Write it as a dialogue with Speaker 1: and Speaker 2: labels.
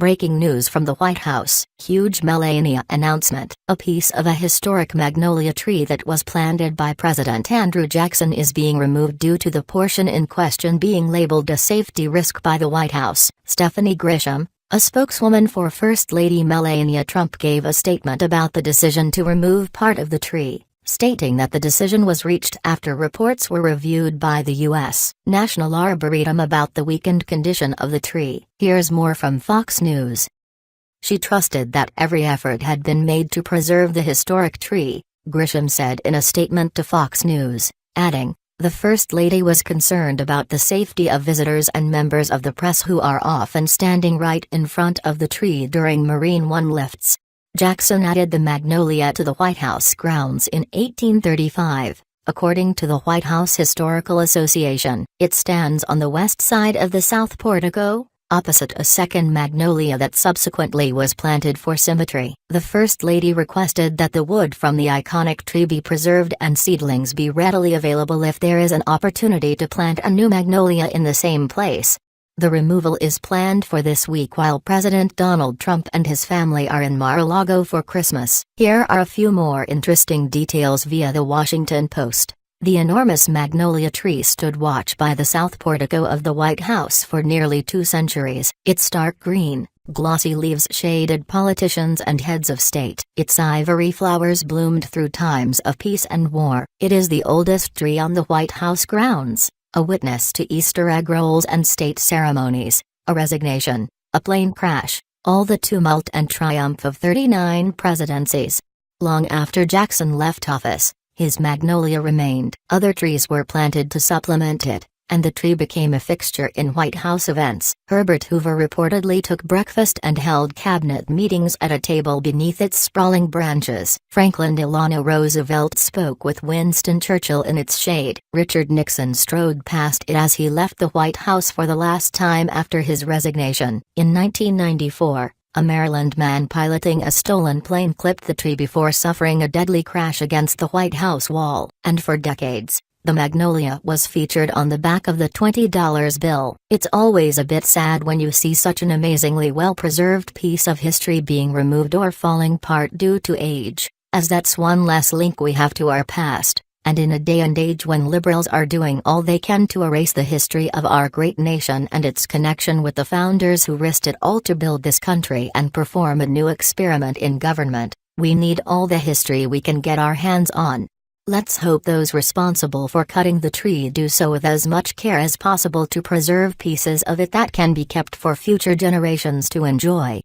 Speaker 1: Breaking news from the White House. Huge Melania announcement. A piece of a historic magnolia tree that was planted by President Andrew Jackson is being removed due to the portion in question being labeled a safety risk by the White House. Stephanie Grisham, a spokeswoman for First Lady Melania Trump, gave a statement about the decision to remove part of the tree, stating that the decision was reached after reports were reviewed by the U.S. National Arboretum about the weakened condition of the tree. Here's more from Fox News. She trusted that every effort had been made to preserve the historic tree, Grisham said in a statement to Fox News, adding, "The First Lady was concerned about the safety of visitors and members of the press who are often standing right in front of the tree during Marine One lifts." Jackson added the magnolia to the White House grounds in 1835. According to the White House Historical Association, it stands on the west side of the south portico, opposite a second magnolia that subsequently was planted for symmetry. The First Lady requested that the wood from the iconic tree be preserved and seedlings be readily available if there is an opportunity to plant a new magnolia in the same place. The removal is planned for this week while President Donald Trump and his family are in Mar-a-Lago for Christmas. Here are a few more interesting details via the Washington Post. The enormous magnolia tree stood watch by the south portico of the White House for nearly 2 centuries. Its dark green, glossy leaves shaded politicians and heads of state. Its ivory flowers bloomed through times of peace and war. It is the oldest tree on the White House grounds, a witness to Easter egg rolls and state ceremonies, a resignation, a plane crash, all the tumult and triumph of 39 presidencies. Long after Jackson left office, his magnolia remained. Other trees were planted to supplement it, and the tree became a fixture in White House events. Herbert Hoover reportedly took breakfast and held cabinet meetings at a table beneath its sprawling branches. Franklin Delano Roosevelt spoke with Winston Churchill in its shade. Richard Nixon strode past it as he left the White House for the last time after his resignation. In 1994, a Maryland man piloting a stolen plane clipped the tree before suffering a deadly crash against the White House wall. And for decades, the magnolia was featured on the back of the $20 bill. It's always a bit sad when you see such an amazingly well-preserved piece of history being removed or falling apart due to age, as that's one less link we have to our past, and in a day and age when liberals are doing all they can to erase the history of our great nation and its connection with the founders who risked it all to build this country and perform a new experiment in government, we need all the history we can get our hands on. Let's hope those responsible for cutting the tree do so with as much care as possible to preserve pieces of it that can be kept for future generations to enjoy.